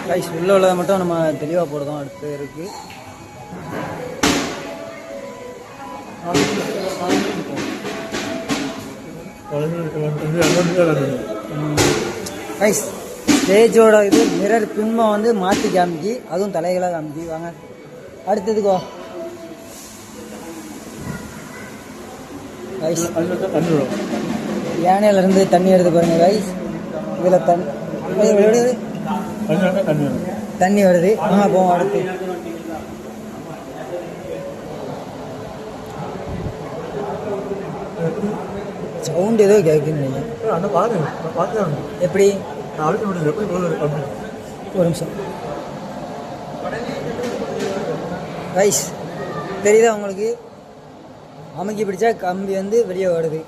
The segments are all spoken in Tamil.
ரைஸ் உள்ள உள்ளதை மட்டும் நம்ம தெளிவாக போடுறோம். அடுத்து இருக்குது ரைஸ் ஸ்டேஜோட இது மிரர் பின்மை வந்து மாற்றி காமிக்கி, அதுவும் தலைகளாக காமிக்கி. வாங்க அடுத்ததுக்கோ ரைஸ் யானையிலேருந்து தண்ணி எடுத்து பாருங்க ரைஸ். இதில் தண்ணி வருது. வாங்க போவோம் அடுத்து. சவுண்ட் ஏதோ கேட்குது. எப்படி ஒரு நிமிஷம் ரைஸ் தெரியுதா உங்களுக்கு? அமுக்கி பிடிச்சா கம்பி வந்து வெளியே வருது.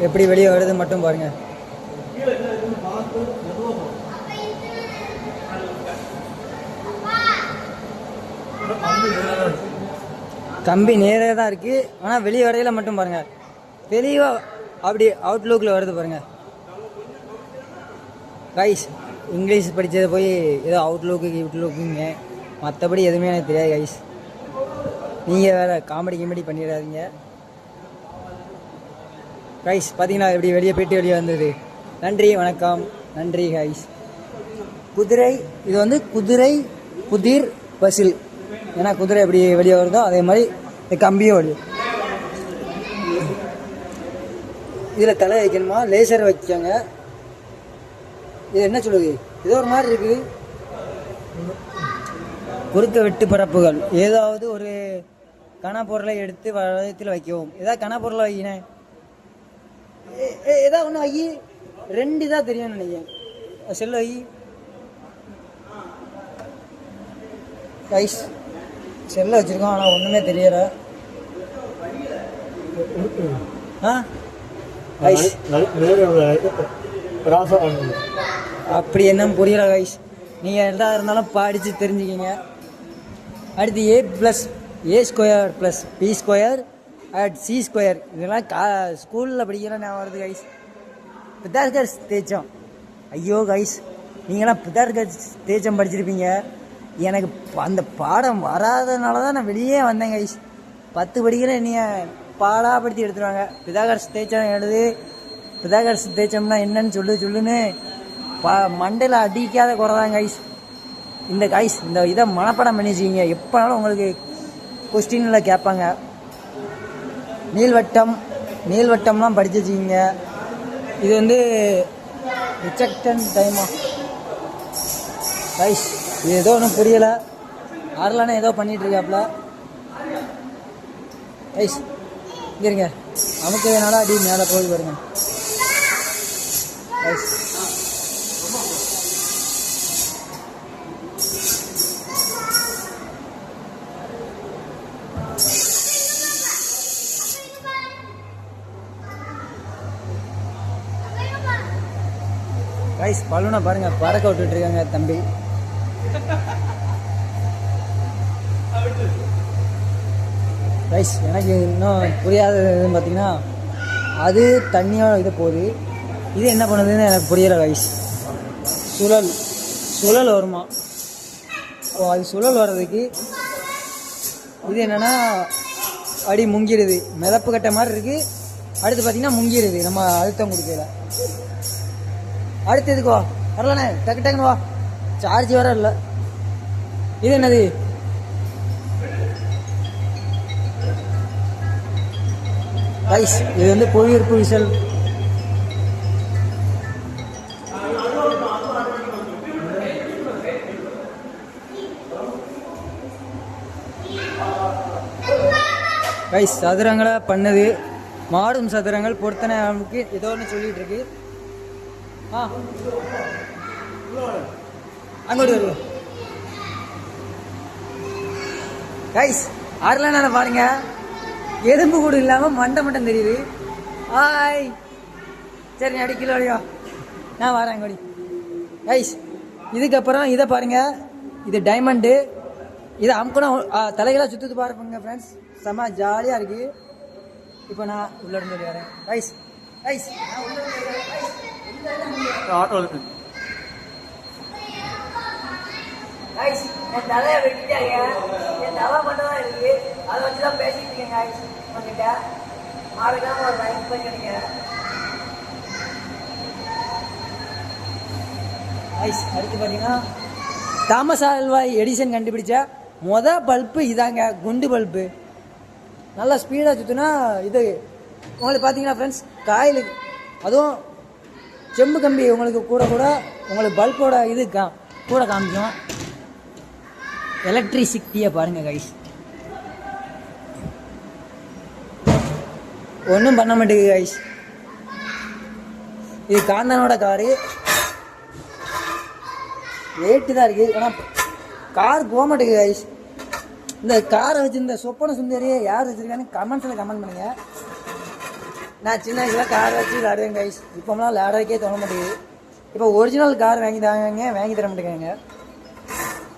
எப்படி வெளியே வருது மட்டும் பாருங்க. கம்பி நேரே தான் இருக்கு, ஆனால் வெளியே வரையில மட்டும் பாருங்க. தெளிவாக அப்படி அவுட்லுக்கில் வருது பாருங்க கைஸ். இங்கிலீஷ் படித்தது போய் ஏதோ அவுட்லுக்குங்க, மற்றபடி எதுவுமே எனக்கு தெரியாது கைஸ். நீங்கள் வேறு காமெடி பண்ணிடாதீங்க கைஸ். பார்த்தீங்களா எப்படி வெளியே போயிட்டு வெளியே வந்தது. நன்றி வணக்கம். நன்றி கைஸ். குதிரை இது வந்து குதிரை புதிர் பசில். ஏன்னா குதிரை எப்படி வெளியே வருதோ அதே மாதிரி இந்த கம்பியும் வெளியே. இதில் தலை வைக்கணுமா? லேசர் வைக்காங்க. இது என்ன சொல்லுது? ஏதோ ஒரு மாதிரி இருக்குது. குறுக்க வெட்டு பரப்புகள். ஏதாவது ஒரு கனப்பொருளை எடுத்து வளையத்தில் வைக்கவும். ஏதாவது கனப்பொருளை வைக்கினேன். ஏதாவது ஒன்று வை. 2 தான் தெரியும் நினைக்கிறேன். செல்லு வை கைஸ். செல்ல வச்சுருக்கோம், ஆனால் ஒன்றுமே தெரியலை. அப்படி என்ன புரியல கைஸ். நீங்கள் எதாக இருந்தாலும் படித்து தெரிஞ்சுக்கிங்க. அடுத்து a+a² + b² c². இதெல்லாம் ஸ்கூலில் படிக்கிற நான் வருது கைஸ். பித்தாகரஸ் தேற்றம். ஐயோ கைஸ், நீங்களாம் பித்தாகரஸ் தேற்றம் படிச்சிருப்பீங்க. எனக்கு அந்த பாடம் வராதனால தான் நான் வெளியே வந்தேன் கைஸ். 10 படிக்கிறேன், நீங்கள் பாடாப்படுத்தி எடுத்துருவாங்க. பித்தாகரஸ் தேற்றம் எழுது, பித்தாகரஸ் தேற்றம்னா என்னன்னு சொல்லுன்னு மண்டையில் அடிக்காத குறைதான் கைஸ். இந்த கைஸ் இந்த இதை மனப்பாடம் பண்ணி வச்சுக்கிங்க. எப்போனாலும் உங்களுக்கு கொஸ்டினில் கேட்பாங்க. நீள்வட்டம்லாம் படித்து வச்சுக்கிங்க. இது வந்து ரிஜெக்டன் டைமா கைஸ். இது ஏதோ ஒன்றும் புரியலை. ஆரலானே ஏதோ பண்ணிகிட்ருக்காப்புல கைஸ். இங்கே இருங்க, அமுக்கிறதுனால அடி மேலே போய் வருங்க கைஸ். கைஸ் பலூனை பாருங்க, பறக்க விட்டுட்டு இருக்காங்க தம்பி. கைஸ் எனக்கு இன்னும் புரியாததுன்னு பார்த்தீங்கன்னா, அது தண்ணியோட இது போகுது, இது என்ன பண்ணுதுன்னு எனக்கு புரியலை கைஸ். சுழல் வருமா? ஓ, அது சுழல் வர்றதுக்கு இது என்னென்னா அடி முங்கிடுது. மிதப்பு கட்ட மாதிரி இருக்குது. அடுத்து பார்த்தீங்கன்னா முங்கிடுது நம்ம அழுத்தம் கொடுக்கல. அடுத்து எதுக்கு வா வரலானே, டக்குன்னு வா. சார்ஜ் வர இல்லை. இது என்னது? கைஸ் இது வந்து புவியீர்ப்பு விசல். கைஸ் சதுரங்களை பண்ணுது. மாடும் சதுரங்கள் பொறுத்தனை நமக்கு ஏதோ ஒன்று சொல்லிட்டு இருக்கு. அங்கோட்டு வருது கைஸ். ஆறலாம் பாருங்க, எறும்பு கூட இல்லாமல் மண்டை மட்டும் தெரியுது. ஹாய், சரி நீ அடி கிலோ அடியா, நான் வரேன் அங்கோடி கைஸ். இதுக்கப்புறம் இதை பாருங்க, இது டைமண்டு. இதை அமுக்கணும், தலைகளாக சுற்றுத்து பாருங்க ஃப்ரெண்ட்ஸ். செம்ம ஜாலியாக இருக்குது. இப்போ நான் உள்ள இருந்து வரேன் கைஸ். கைஸ் ஆட்டோ கைஸ் என் தலையை வெட்டிட்டாங்க. என் தலை மட்டும் தான் இருக்கு. அதை வச்சு தான் பேசிட்டு இருக்கேன் கைஸ். உங்ககிட்ட மறக்காம ஒரு லைக் பண்ணிடுங்க கைஸ். அடுத்து பார்த்தீங்கன்னா தாமஸ் ஆல்வா எடிசன் கண்டுபிடிச்ச பல்பு இதாங்க, குண்டு பல்பு. நல்லா ஸ்பீடாக சுற்றுனா இது உங்களுக்கு பார்த்தீங்கன்னா ஃப்ரெண்ட்ஸ் காயில், அதுவும் செம்பு கம்பி உங்களுக்கு கூட உங்களுக்கு பல்போட இது கூட காமிக்கும். எலக்ட்ரிசிட்டியை பாருங்கள் கைஸ், ஒன்றும் பண்ண மாட்டேங்குது கைஸ். இது காந்தனோட காரு, ரேட்டு தான் இருக்குது. ஆனால் கார் போக மாட்டேங்குது கைஸ். இந்த காரை வச்சு இந்த சொப்பன சுந்தரியை யார் வச்சுருக்கான்னு கமெண்ட்ஸில் கமெண்ட் பண்ணுங்கள். நான் சின்ன வயசில் கார் வச்சு விளையாடுவேன் கைஸ். இப்போலாம் விளையாடுறதுக்கே தோண மாட்டேங்குது. இப்போ ஒரிஜினல் கார் வாங்கி தர மாட்டேங்காங்க.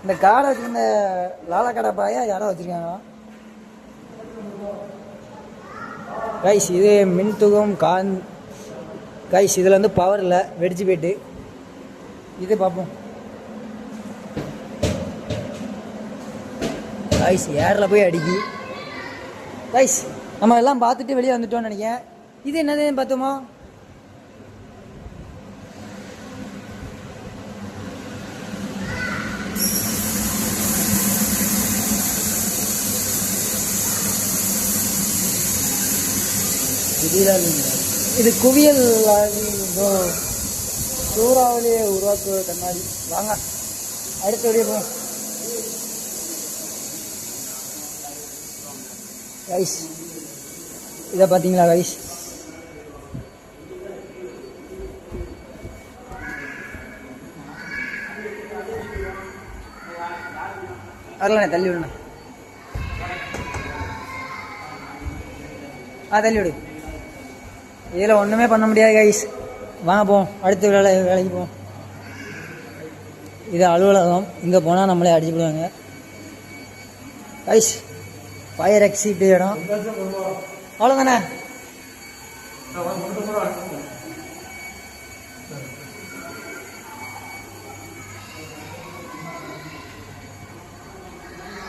இந்த காரை வச்சுருந்த லாலா கடை பாயா யாரோ வச்சுருக்காங்க கைஸ். இது மின்துகம் கைஸ். இதில் வந்து பவர் இல்லை, வெடிச்சு போயிட்டு. இது பார்ப்போம் கைஸ். ஏரில் போய் அடிக்கி கைஸ். நம்ம எல்லாம் பார்த்துட்டு வெளியே வந்துட்டோம்னு நினைக்கிறேன். இது என்னதுன்னு பார்த்தோமா, இது குவியல் சூறாவளியை உருவாக்குவது கண்ணாடி. வாங்க அடுத்த வெளியே போவோம் கைஸ். இதை பார்த்தீங்களா கைஸ், வரலண்ணே தள்ளி விடுண்ணே. தள்ளி விடு. இதில் ஒன்றுமே பண்ண முடியாது கைஸ். வாங்க போவோம் அடுத்த வேலைக்கு போவோம். இது அலுவலகம், இங்கே போனால் நம்மளே அடிச்சு விடுவாங்க கைஸ். ஃபயர் எக்ஸிட் இடம் அவ்வளோதானே.